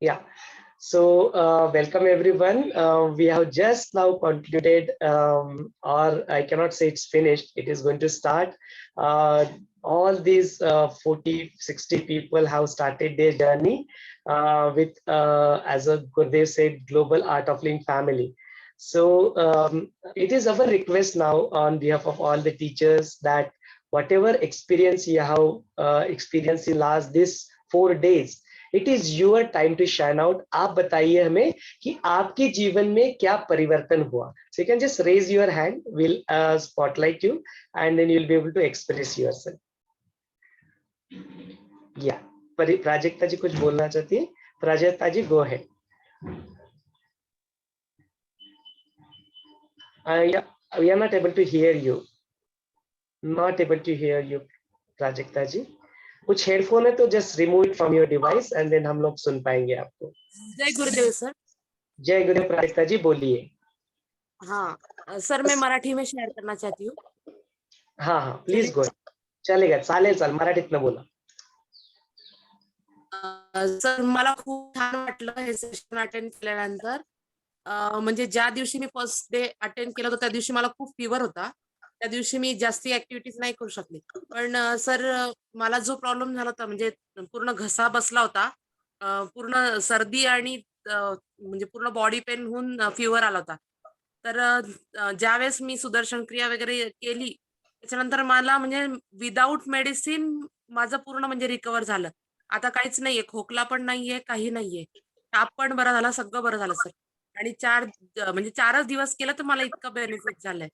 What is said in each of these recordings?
Yeah. So, welcome everyone. We have just now concluded, or I cannot say it's finished. It is going to start. Uh, all these 40, 60 people have started their journey with, as a Gurudev said, Global Art of Living family. So, it is our request now on behalf of all the teachers that whatever experience you have experienced in last this 4 days, it is your time to shine out. आप बताइए हमें कि आपके जीवन में क्या परिवर्तन हुआ। So you can just raise your hand, will spotlight you and then you will be able to express yourself. या प्राजक्ता जी कुछ बोलना चाहती है? Prajakta ji, go ahead. We are not able to hear you, not able to hear you Prajakta ji. कुछ headphone है तो just remove it from your device and then हम लोग सुन पाएंगे आपको। जय गुरुदेव सर। जय गुरुदेव प्राजक्ता जी, बोलिए। हाँ सर, मैं मराठी में शेअर करना चाहती हूँ। हाँ प्लीज गो, चलेगा, चालेल, मराठीतनं बोला। सर, मला खूप छान वाटलं हे सेशन अटेंड केल्यानंतर। म्हणजे ज्या दिवशी मी फर्स्ट डे अटेंड केलं होतं त्या दिवशी मला खूप फीवर होता, त्या दिवशी मी जास्ती ऍक्टिव्हिटीज नाही करू शकले। पण सर, मला जो प्रॉब्लेम झाला होता म्हणजे पूर्ण घसा बसला होता, पूर्ण सर्दी आणि म्हणजे पूर्ण बॉडी पेन होऊन फीवर आला होता। तर ज्यावेळेस मी सुदर्शन क्रिया वगैरे केली त्याच्यानंतर मला म्हणजे विदाऊट मेडिसिन माझं पूर्ण म्हणजे रिकवर झालं। आता काहीच नाहीये, खोकला पण नाहीये, काही नाहीये, ताप पण बरा झाला, सगळं बरं झालं सर। आणि म्हणजे 4च दिवस केलं तर मला इतकं बेनिफिट झालंय।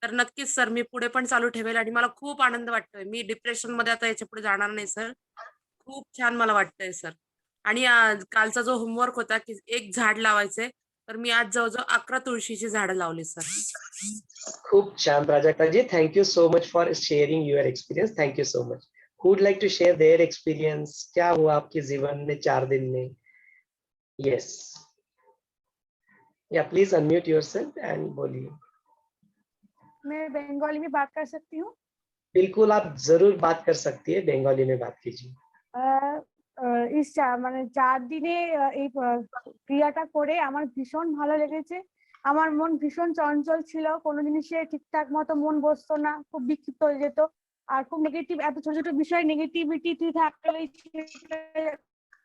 तर नक्कीच सर, मी पुढे पण चालू ठेवेल आणि मला खूप आनंद वाटतोय। मी डिप्रेशन मध्ये आता याच्या पुढे जाणार नाही सर। खूप छान मला वाटतंय सर। आणि कालचा जो होमवर्क होता की 1 झाड लावायचंय, तर मी आज जवळजवळ 11 तुळशीची झाडं लावली सर। खूप छान Prajakta ji, thank you so much for sharing your experience. Thank you so much. Who would like to share their experience? क्या हुआ आपके जीवन में 4 दिन में? यस, या प्लीज अनम्यूट योरसेल्फ एंड बोलिए। मैं बंगाली में बात कर सकती हूँ? बिल्कुल, आप जरूर बात कर सकती है, बंगाली में बात कीजिए। इस 4 দিনে এই ক্রিয়াটা করে আমার ভীষণ ভালো লেগেছে। আমার মন ভীষণ চঞ্চল ছিল, কোনো জিনিসে ঠিকঠাক মতো মন বসতো না, খুব বিক্ষিপ্ত হয়ে যেত। আর খুব নেগেটিভ, এত ছোট ছোট বিষয় নেগেটিভিটি থাকলে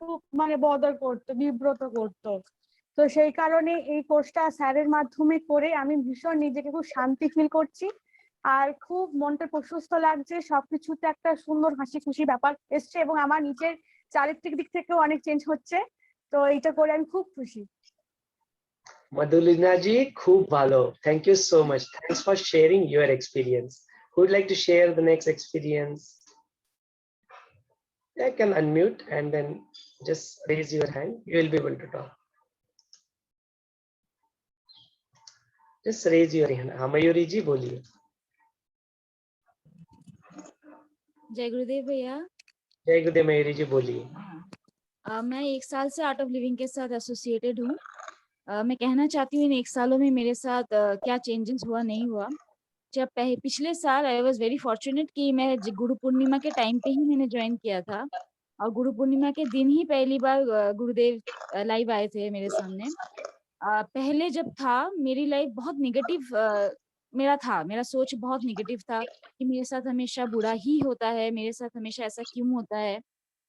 খুব মানে বদল করতো, বিব্রত করতো। তো সেই কারণে এই কোর্সটা স্যারের মাধ্যমে করে আমি ভীষণ নিজেকে খুব শান্তি ফিল করছি, আর খুব মনটা প্রশস্ত লাগছে। সবকিছুতে একটা সুন্দর হাসি খুশি ব্যাপার এসছে এবং আমার নিজের চারিত্রিক দিক থেকেও অনেক চেঞ্জ হচ্ছে। তো এইটা করে আমি খুব খুশি। मधुलिना जी, खूब भालो, thank you so much, thanks for sharing your experience. Who would like to share the next experience? I can unmute and then just raise your hand, you will be able to talk. Just raise your hand। हाँ मयूरी जी, बोलिए। जय गुरुदेव भैया। जय गुरुदेव मयूरी जी, बोलिए। मैं 1 साल से art of living के साथ एसोसिएटेड हूँ। मैं कहना चाहती हूँ इन 1 सालों में मेरे साथ क्या चेंजेस हुआ नहीं हुआ। जब पिछले साल आई वाज वेरी फॉर्चुनेट कि मैं गुरु पूर्णिमा के टाइम पे ही मैंने ज्वाइन किया था, और गुरु पूर्णिमा के दिन ही पहली बार गुरुदेव लाइव आए थे मेरे सामने। पहले जब था मेरी लाइफ बहुत नेगेटिव, मेरा सोच बहुत नेगेटिव था कि मेरे साथ हमेशा बुरा ही होता है, मेरे साथ हमेशा ऐसा क्यों होता है।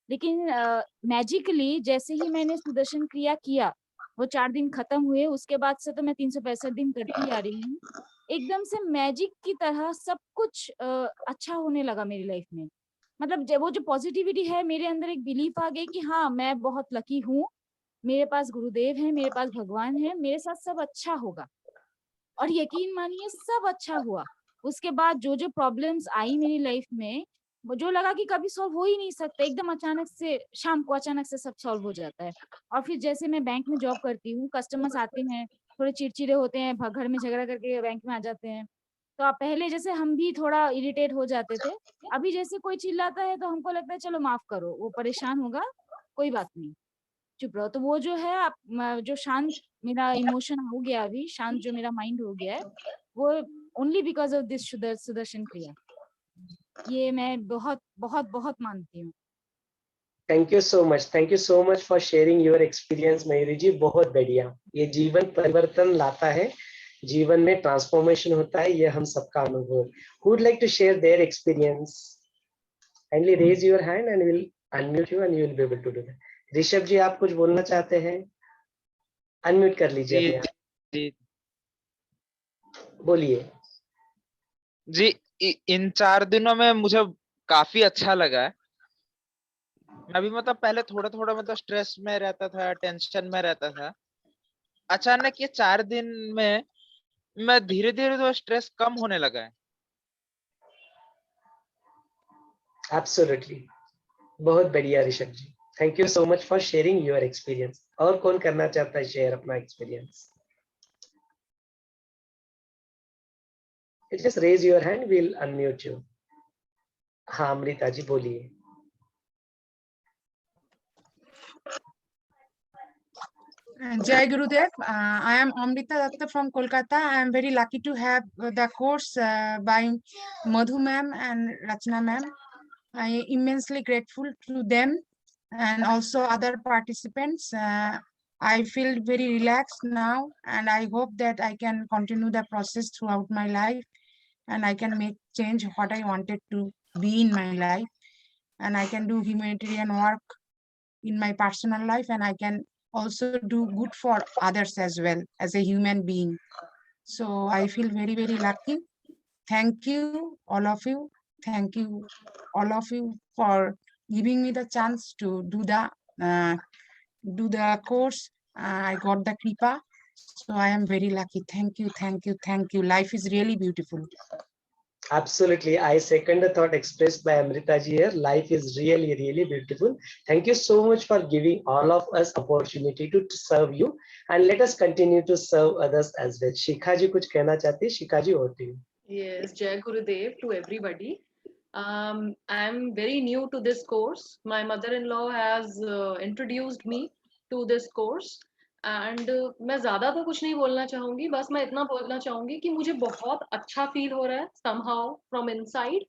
लेकिन मैजिकली जैसे ही मैंने सुदर्शन क्रिया किया, वो 4 दिन खत्म हुए, उसके बाद से तो मैं 365 दिन करती आ रही हूँ। एकदम से मैजिक की तरह सब कुछ अच्छा होने लगा मेरी लाइफ में। मतलब वो जो पॉजिटिविटी है मेरे अंदर, एक बिलीफ आ गई कि हाँ, मैं बहुत लकी हूँ, मेरे पास गुरुदेव है, मेरे पास भगवान है, मेरे साथ सब अच्छा होगा। और यकीन मानिए सब अच्छा हुआ। उसके बाद जो प्रॉब्लम्स आई मेरी लाइफ में, वो जो लगा कि कभी सॉल्व हो ही नहीं सकता, एकदम अचानक से शाम को अचानक से सब सॉल्व हो जाता है। और फिर जैसे मैं बैंक में जॉब करती हूँ, कस्टमर्स आते हैं, थोड़े चिड़चिड़े होते हैं, घर में झगड़ा करके बैंक में आ जाते हैं। तो अब पहले जैसे हम भी थोड़ा इरिटेट हो जाते थे, अभी जैसे कोई चिल्लाता है तो हमको लगता है चलो माफ करो, वो परेशान होगा, कोई बात नहीं, चुप रहो। तो वो जो है जो शांत मेरा इमोशन हो गया, अभी शांत जो मेरा माइंड हो गया है, वो only because of this Sudarshan Kriya. ये मैं बहुत बहुत बहुत मानती हूँ। Thank you so much, thank you so much for sharing your experience Mayuri ji. बहुत बढ़िया, ये जीवन परिवर्तन लाता है, जीवन में ट्रांसफॉर्मेशन होता है, ये हम सबका अनुभव। Who would like to share their experience? Kindly raise your hand and will unmute you and you will be able to do that. Rishabh ji, आप कुछ बोलना चाहते हैं? अनम्यूट कर लीजिए जी अपने आप, जी बोलिए। जी। इन 4 दिनों में मुझे काफी अच्छा लगा है। मैं भी मतलब पहले थोड़ा थोड़ा मतलब स्ट्रेस में रहता था, टेंशन में रहता था। अचानक ये 4 दिन में मैं धीरे धीरे तो स्ट्रेस कम होने लगा है। एब्सोल्युटली, बहुत बढ़िया Rishabh ji, thank you so much for sharing your experience. और कौन करना चाहता है शेयर अपना experience? Just raise your hand, will unmute you. हाँ अमृता जी बोलिए। Jai Gurudev. I am Amrita Datta from Kolkata. I am very lucky to have the course by Madhu ma'am and Rachna ma'am. I am immensely grateful to them and also other participants. I feel very relaxed now, and I hope that I can continue the process throughout my life, and I can make change what I wanted to be in my life, and I can do humanitarian work in my personal life, and I can also do good for others as well as a human being. So I feel very, very lucky. Thank you, all of you. Thank you, all of you, for giving me the chance to do the course. I got the kripa, so I am very lucky. Thank you, thank you, thank you. Life is really beautiful. Absolutely, I second the thought expressed by Amrita ji here. Life is really, really beautiful. Thank you so much for giving all of us opportunity to serve you, and let us continue to serve others as well. Shikha ji कुछ कहना चाहती है? Shikha ji, over to you. Yes, Jai Gurudev to everybody. I'm very new to this course. My mother-in-law has introduced me to this course. And मैं ज्यादा तो कुछ नहीं बोलना चाहूंगी, बस मैं इतना बोलना चाहूंगी कि मुझे बहुत अच्छा फील हो रहा है somehow from inside.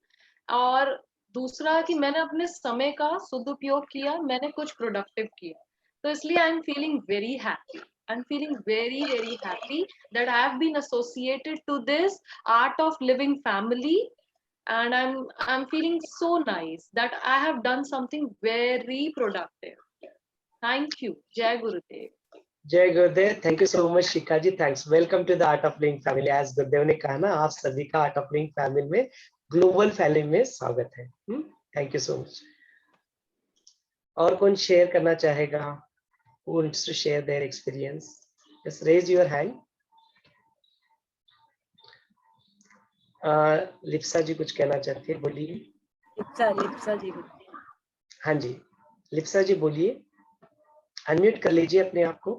और दूसरा कि मैंने अपने समय का सदुपयोग किया, मैंने कुछ प्रोडक्टिव किया, तो इसलिए I am feeling very happy. I'm feeling very, very happy that I have been associated to this art of living family, and I'm feeling so nice that I have done something very productive. Thank you. Jai Gurudev. जय Gurudev, thank you so much Shikha ji, thanks. Welcome to the art of living family. आज गुरुदेव ने कहा ना, आप सभी का art of living family में, global family में स्वागत है। Thank you so much. और कौन शेयर करना चाहेगा? Who wants to share their experience? Just raise your hand. Lipsa जी कुछ कहना चाहती है, बोलिए। लिप्सा जी। हाँ जी, लिप्सा जी बोलिए। अनम्यूट कर लीजिए अपने आप को।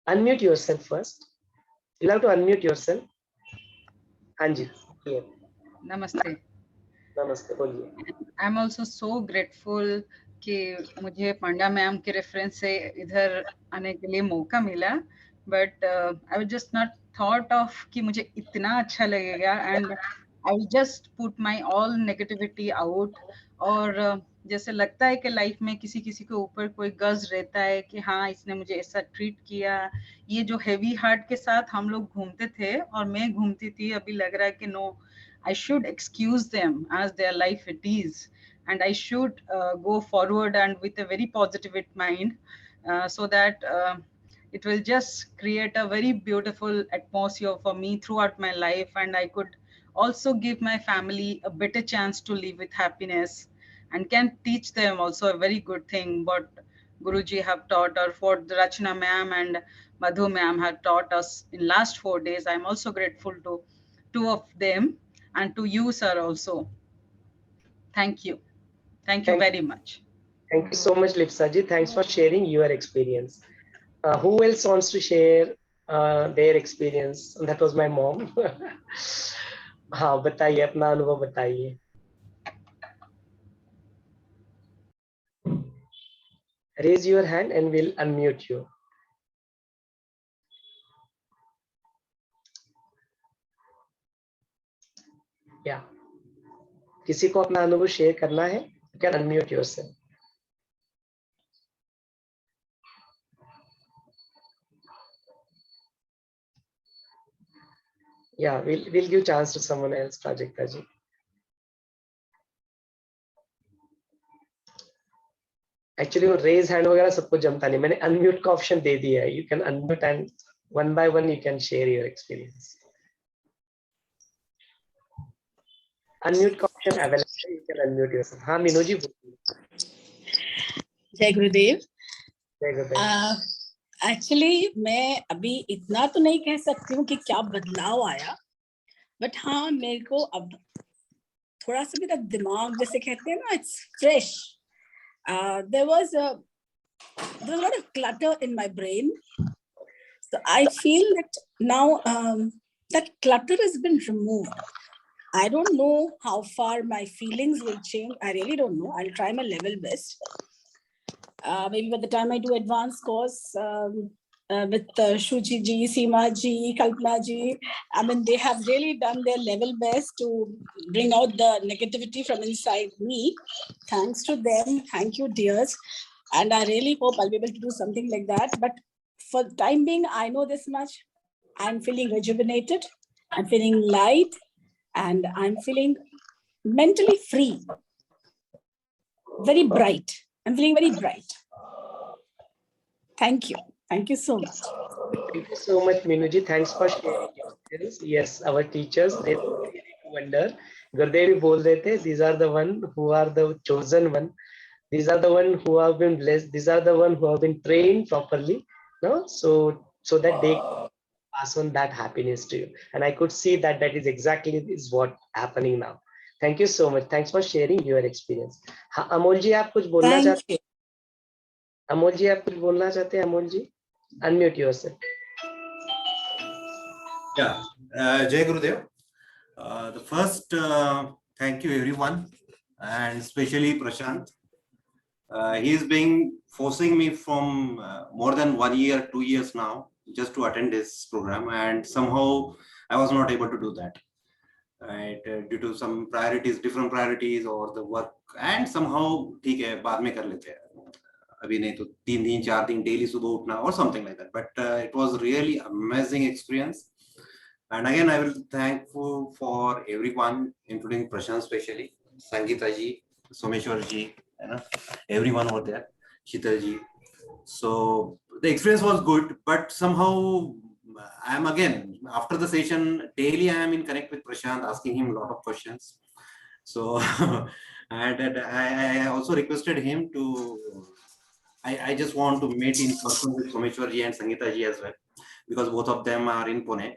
Unmute yourself first. You'll have to unmute yourself. हाँ जी, नमस्ते। नमस्ते, बोलिए। I am also so grateful कि मुझे पांड्या मैम के रेफरेंस से इधर आने के लिए मौका मिला, but I was just not thought of कि मुझे इतना अच्छा लगेगा, and I will just put my all negativity out. और जैसे लगता है कि लाइफ में किसी किसी के ऊपर कोई गज रहता है कि हाँ इसने मुझे ऐसा ट्रीट किया, ये जो हेवी हार्ट के साथ हम लोग घूमते थे और मैं घूमती थी, अभी लग रहा है कि no, I should excuse them as their life it is, and I should go forward and with a very positive mind, so that it will just create a very beautiful atmosphere for me throughout my life, and I could also give my family a better chance to live with happiness, and can teach them also a very good thing what Guruji have taught, or what Rachna ma'am and Madhu ma'am have taught us in last 4 days. I'm also grateful to two of them, and to you sir also. Thank you. Thank you very much. Thank you so much, Lipsa ji. Thanks for sharing your experience. Who else wants to share their experience? That was my mom. हाँ बताइए, अपना अनुभव बताइए। Raise your hand and we'll unmute you. Yeah. किसी को अपना अनुभव share करना है? You can unmute yourself. Yeah, we'll give chance to someone else, Prajakta ji. Actually वो raise hand वगैरह सबको जमता नहीं, मैंने unmute का option दे दिया है. You can unmute and one by one you can share your experience. Unmute का option available है, you can unmute yourself. हाँ मीनू जी बोलिए. जय गुरुदेव। जय गुरुदेव. एक्चुअली मैं अभी इतना तो नहीं कह सकती हूँ कि क्या बदलाव आया, बट हाँ मेरे को अब थोड़ा सा मेरा दिमाग जैसे कहते हैं ना, it's fresh. There was a lot of clutter in my brain, so I feel that now that clutter has been removed. I don't know how far my feelings will change. I really don't know. I'll try my level best. Maybe by the time I do advanced course with Shuchi ji, Seema ji, Kalpana ji, I mean, they have really done their level best to bring out the negativity from inside me. Thanks to them. Thank you, dears. And I really hope I'll be able to do something like that. But for the time being, I know this much. I'm feeling rejuvenated. I'm feeling light. And I'm feeling mentally free. Very bright. I'm feeling very bright. Thank you. Thank you so much. Thank you so much, Meenuji. Thanks for sharing your experience. Yes, our teachers, they really wonder. Gurudev bol rahe the, these are the one who are the chosen one. These are the one who have been blessed. These are the one who have been trained properly. No, so that they pass on that happiness to you. And I could see that that is exactly is what happening now. Thank you so much. Thanks for sharing your experience. हाँ, अमोल जी आप कुछ बोलना चाहते हैं? अमोल जी आप कुछ बोलना चाहते हैं? अमोल जी, unmute yourself. Yeah, Jai Gurudev. The first, thank you everyone, and especially Prashant. He is being forcing me from more than 1 year, 2 years now, just to attend this program, and somehow I was not able to do that, right? Due to some priorities, different priorities, or the work, and somehow, ठीक है, बाद में कर लेते हैं. अभी नहीं तो 3 दिन 4 दिन daily सुबह उठना or something like that. But it was really amazing experience. And again, I will thankful for everyone, including Prashant, especially Sangeeta ji, Someshwar ji, you know, everyone over there, Sheetal ji. So the experience was good, but somehow I am again after the session daily I am in connect with Prashant, asking him a lot of questions. So and I also requested him to. I just want to meet in person with Someshwar ji and Sangeeta ji as well, because both of them are in Pune.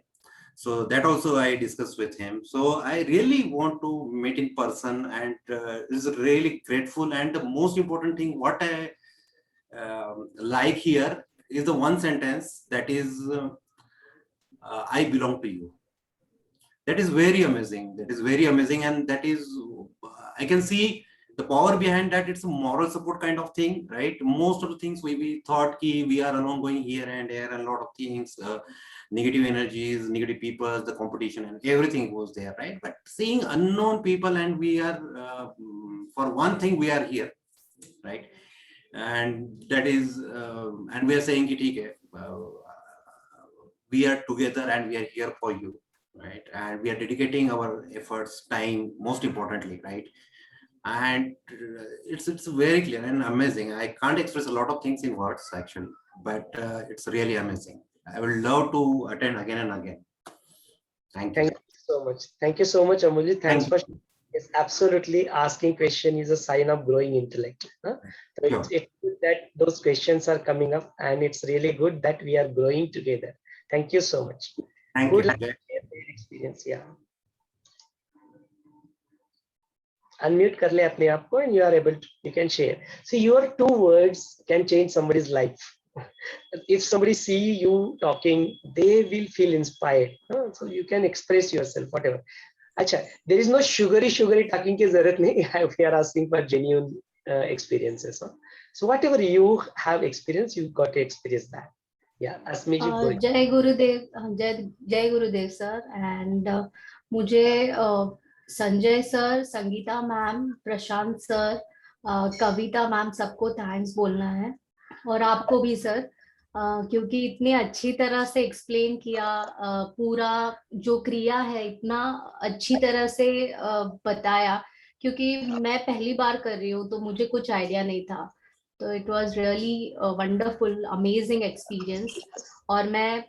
So that also I discussed with him. So I really want to meet in person, and is really grateful. And the most important thing, what I like here is the one sentence that is, I belong to you. That is very amazing. That is very amazing, and that is, I can see the power behind that. It's a moral support kind of thing, right? Most of the things we thought we are alone going here and there, and a lot of things, negative energies, negative people, the competition, and everything was there, right? But seeing unknown people, and we are, for one thing, we are here, right? And that is, and we are saying, we are together and we are here for you, right? And we are dedicating our efforts, time, most importantly, right? And it's very clear and amazing. I can't express a lot of things in words actually, but it's really amazing. I would love to attend again and again. Thank you. Thank you so much. Thank you so much, Amulji. Thanks for. Yes, absolutely. Asking question is a sign of growing intellect. Huh? So Sure. it's good that those questions are coming up, and it's really good that we are growing together. Thank you so much. Thank Good you. luck with your experience. Yeah. Unmute कर ले अपने आप को, and you are able to, you can share. See, your 2 words can change somebody's life. If somebody see you talking, they will feel inspired. So you can express yourself, whatever. Acha, there is no sugary talking ki zarurat nahi. We are asking for genuine experiences. Huh? So whatever you have experienced, you got to experience that. Yeah, Asmi ji. Jai Gurudev sir, and मुझे Sanjay sir, Sangeeta ma'am, प्रशांत sir, कविता ma'am, सबको thanks बोलना है, और आपको भी sir, क्योंकि इतनी अच्छी तरह से एक्सप्लेन किया, पूरा जो क्रिया है इतना अच्छी तरह से बताया, क्योंकि मैं पहली बार कर रही हूँ तो मुझे कुछ आइडिया नहीं था। तो it was really wonderful amazing experience, और मैं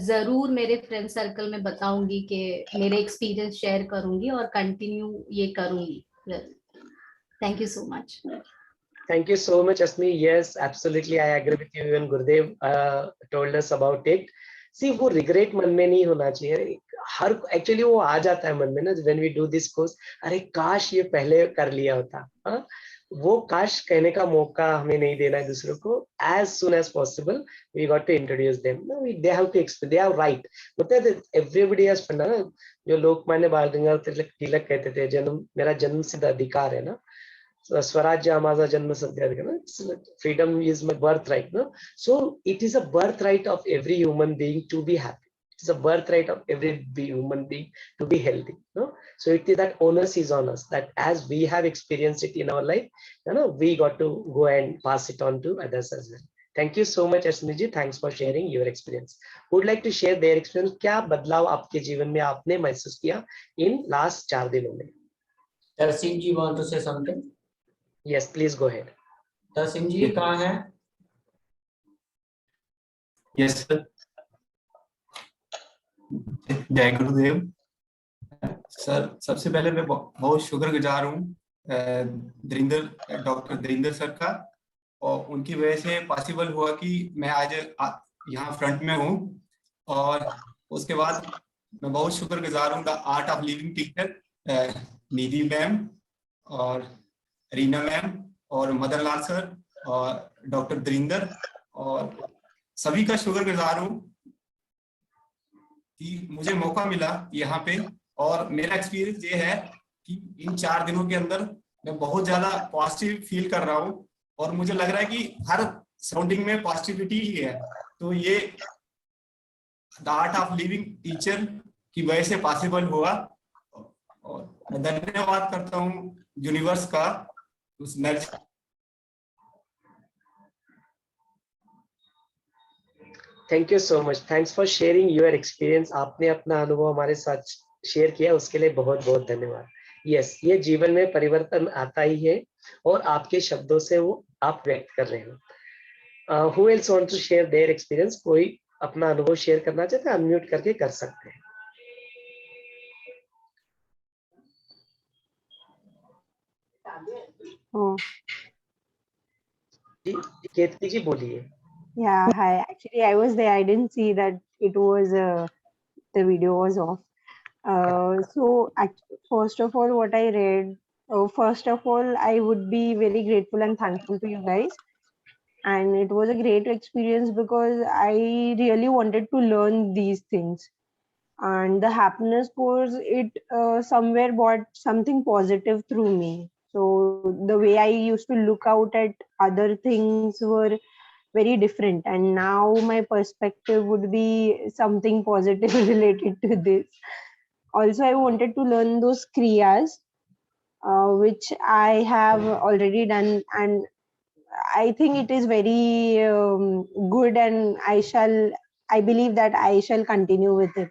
जरूर मेरे फ्रेंड सर्कल में बताऊंगी कि मेरे एक्सपीरियंस शेयर करूंगी और कंटिन्यू ये करूंगी। Thank you so much. Thank you so much, Asmi. Yes, absolutely, I agree with you. Even Gurudev told us about it. See, वो regret मन में नहीं होना चाहिए. हर actually वो आ जाता है मन में ना, when we do this course, अरे काश ये पहले कर लिया होता. हाँ, वो काश कहने का मौका हमें नहीं देना है दूसरों को. As soon as possible, we got to introduce them. No, they have to explain. They are right. होता है everybody has fun ना. जो लोकमान्य बाल गंगाधर तिलक कहते थे, जन्म मेरा जन्म सिद्ध अधिकार है ना. स्वराज्य माझा जन्म सिद्ध अधिकार. Freedom is my birthright. No, so it is a birthright of every human being to be happy. It's a birthright of every human being to be healthy. No, so it is that onus is on us, that as we have experienced it in our life, we got to go and pass it on to others as well. Thank you so much, Ashmi ji. Thanks for sharing your experience. Would like to share their experience. क्या बदलाव आपके जीवन में आपने महसूस किया in last 4 दिनों में? Tarsim ji want to say something? Yes, please go ahead. Tarsim ji कहाँ है? Yes sir. जय गुरुदेव सर. सबसे पहले मैं बहुत शुक्रगुजार हूँ डॉक्टर धीरेंद्र सर का, और उनकी वजह से पॉसिबल हुआ कि मैं आज यहाँ फ्रंट में हूँ. और उसके बाद मैं बहुत शुक्रगुजार हूँ the art of living teacher Nidhi ma'am और रीना मैम और मदन लाल सर और डॉक्टर धीरेंद्र, और सभी का शुक्रगुजार हूँ कि मुझे मौका मिला यहाँ पे. और मेरा एक्सपीरियंस ये है कि इन 4 दिनों के अंदर मैं बहुत ज्यादा पॉजिटिव फील कर रहा हूँ, और मुझे लग रहा है कि हर सराउंडिंग में पॉजिटिविटी ही है. तो ये the art of living teacher की वजह से पॉसिबल हुआ, और मैं धन्यवाद करता हूँ यूनिवर्स का उस nurse. Thank you so much. Thanks for sharing your experience. आपने अपना अनुभव हमारे साथ शेयर किया, उसके लिए बहुत बहुत धन्यवाद. यस, ये जीवन में परिवर्तन आता ही है, और आपके शब्दों से वो आप व्यक्त कर रहे हो. Who else want to share their experience? कोई अपना अनुभव शेयर करना चाहते हैं, अनम्यूट करके कर सकते हैं. केतकी जी बोलिए. Yeah, hi. Actually, I was there. I didn't see that it was the video was off. First of all, what I read, first of all, I would be very grateful and thankful to you guys. And it was a great experience because I really wanted to learn these things. And the happiness course, it somewhere brought something positive through me. So the way I used to look out at other things were very different, and now my perspective would be something positive related to this. Also, I wanted to learn those kriyas, which I have already done, and I think it is very good, and I believe that I shall continue with it.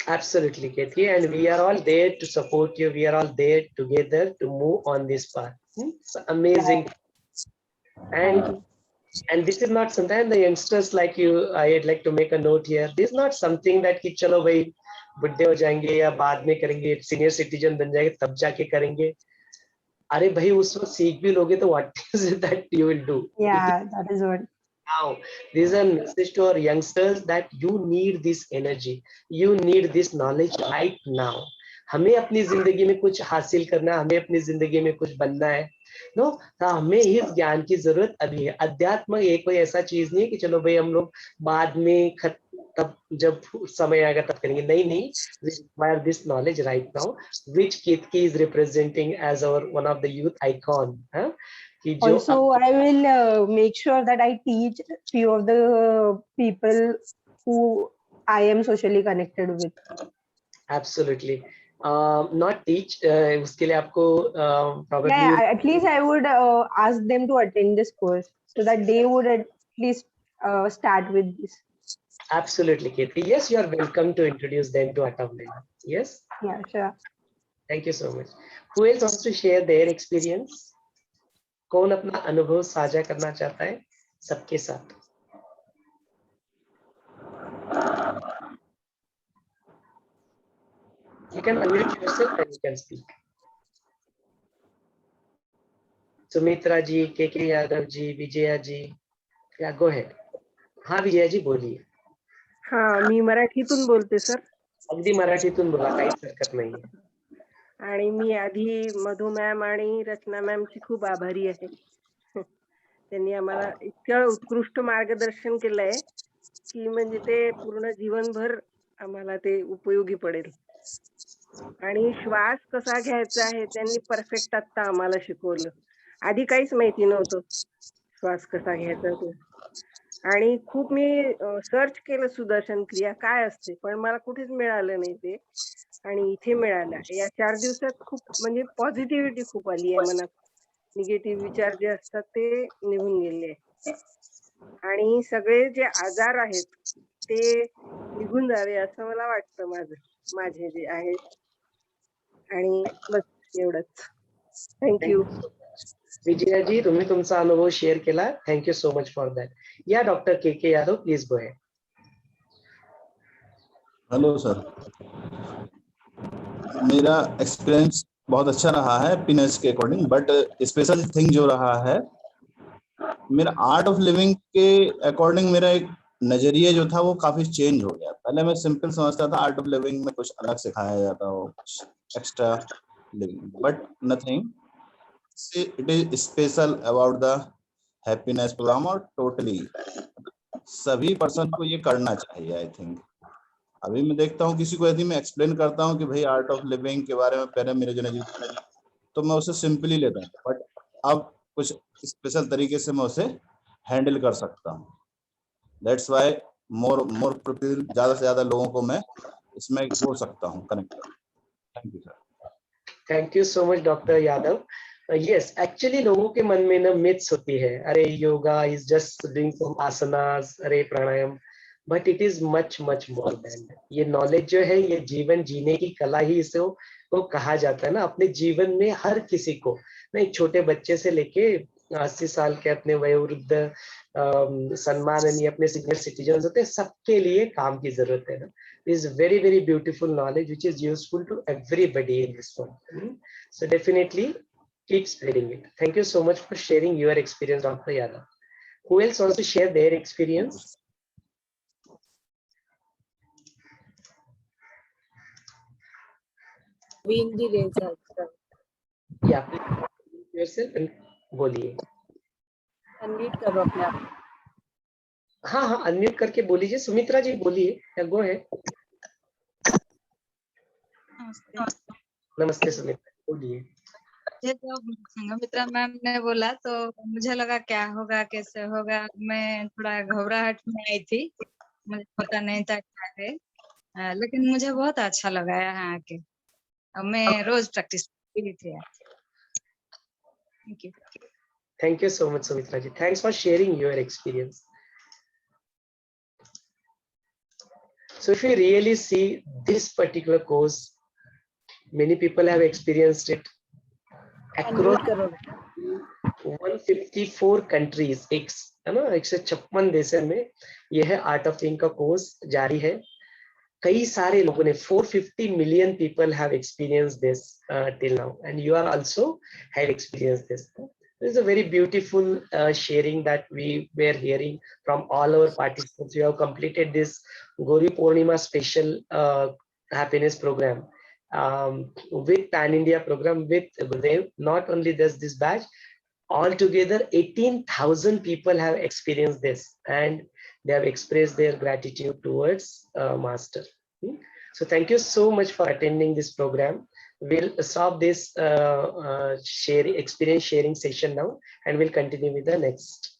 Absolutely, Ketki, and we are all there to support you. We are all there together to move on this path. It's amazing. And this is not sometimes the youngsters like you, I'd like to make a note here. This is not something that कि चलो भाई बुढ़े हो जाएंगे या बाद में करेंगे, सीनियर सिटीजन बन जाएंगे तब जाके करेंगे. अरे भाई उस वक्त सीख भी लोगे तो what is it that you will do? Yeah, that is what. Now, this is a message to our youngsters that you need this energy, you need this knowledge right now. हमें अपनी जिंदगी में कुछ हासिल करना है, हमें अपनी जिंदगी में कुछ बनना है. नो, हमें इस ज्ञान की जरूरत अभी है. अध्यात्म ये कोई ऐसा चीज नहीं है कि चलो भाई हम लोग बाद में तब जब समय आएगा तब करेंगे. नहीं, we require this knowledge right now, which Ketki is representing as our one of the youth icon. Also, I will make sure that I teach few of the people who I am socially connected with. Absolutely. Not teach. उसके लिए आपको probably. Yeah, at least I would ask them to attend this course so that they would please start with this. Absolutely, Kirti. Yes, you are welcome to introduce them to Art of Living. Yes. Yeah, sure. Thank you so much. Who else wants to share their experience? कौन अपना अनुभव साझा करना चाहता है सबके साथ? You can unmute yourself and you can speak. Sumitra जी, के यादव जी, विजया जी, या go ahead. हाँ विजया जी बोलिए. हा, मी मराठीतून बोलते सर. अगदी मराठीतून बोला, काहीच हरकत नाहीये. आणि मी आधी मधु मॅम आणि रचना मॅमची खूप आभारी आहे. त्यांनी आम्हाला इतकं उत्कृष्ट मार्गदर्शन केलंय की म्हणजे ते पूर्ण जीवनभर आम्हाला ते उपयोगी पडेल. आणि श्वास कसा घ्यायचा आहे त्यांनी परफेक्ट आता आम्हाला शिकवलं. आधी काहीच माहिती नव्हतं श्वास कसा घ्यायचा तो. आणि खूप मी सर्च केलं सुदर्शन क्रिया काय असते, पण मला कुठेच मिळालं नाही ते. आणि इथे मिळालं. या 4 दिवसात खूप म्हणजे पॉझिटिव्हिटी खूप आली आहे मनात. निगेटिव्ह विचार जे असतात ते निघून गेले. आणि सगळे जे आजार आहेत ते निघून जावे असं मला वाटतं माझे जे आहेत. आणि बस एवढंच. थँक्यू. विजया जी, तुम्ही तुमचा अनुभव शेअर केला. Thank you so much for that. या डॉक्टर के Yadav, please go ahead. Hello sir, मेरा एक्सपीरियंस बहुत अच्छा रहा है हैप्पीनेस के अकॉर्डिंग, बट स्पेशल थिंग जो रहा है मेरा आर्ट ऑफ लिविंग के अकॉर्डिंग, मेरा एक नजरिया जो था वो काफी चेंज हो गया. पहले मैं सिंपल समझता था आर्ट ऑफ लिविंग में कुछ अलग सिखाया जाता हो, कुछ extra living, but nothing. It is special about the happiness program और टोटली सभी पर्सन को ये करना चाहिए. आई थिंक अभी मैं देखता हूँ किसी को यदि मैं एक्सप्लेन करता हूँ कि भाई आर्ट ऑफ लिविंग के बारे में पहले मेरे जो नजरिए तो मैं उसे सिंपली लेता हूँ, बट अब कुछ स्पेशल तरीके से मैं उसे हैंडल कर सकता हूँ. दैट्स व्हाई मोर ज्यादा से ज्यादा लोगों को मैं इसमें जोड़ सकता हूँ, connect. Thank you sir. Thank you so much doctor Yadav. Yes, actually लोगों के मन में ना मिथ्स होती है, अरे yoga is just doing some asanas, अरे pranayama, but it is much much more than. ये नॉलेज जो है ये जीवन जीने की कला ही इसे को कहा जाता है ना. अपने जीवन में हर किसी को, नहीं छोटे बच्चे से लेके 80 साल के अपने वयोवृद्ध सम्माननीय अपने सीनियर सिटीजन होते हैं, सबके लिए काम की जरूरत है ना. Is very very beautiful knowledge which is useful to everybody in this world. So definitely keep spreading it. Thank you so much for sharing your experience, Dr. Yadav. Who else wants to share their experience? Windy Reza. Yeah, please yourself and बोलिए. Unmute करो अपने आप. हाँ हाँ unmute करके बोलिए. सुमित्रा जी बोलिए, या गो है. नमस्ते सुमित्रा, बोलिए. जब संघमित्रा मैम ने बोला तो मुझे लगा क्या होगा कैसे होगा, मैं थोड़ा घबराहट में आई थी, मुझे पता नहीं था क्या है, लेकिन मुझे बहुत अच्छा लगा यहाँ आके. मैं रोज प्रैक्टिस करती थी. Thank you. Thank you so much, Sumitra ji. Thanks for sharing your experience. So if you really see this particular course, many people have experienced it across 154 countries. है ना, 156 देशों में यह है आर्ट ऑफ लिविंग का course जारी है. कई सारे लोगों ने 450 million people have experienced this till now, and you are also have experienced this. This is a very beautiful sharing that we were hearing from all our participants. You have completed this Gauri Purnima special happiness program with Pan India program with Gurudev. Not only this batch, altogether 18,000 people have experienced this, and they have expressed their gratitude towards Master. So thank you so much for attending this program. We'll stop this experience sharing session now, and we'll continue with the next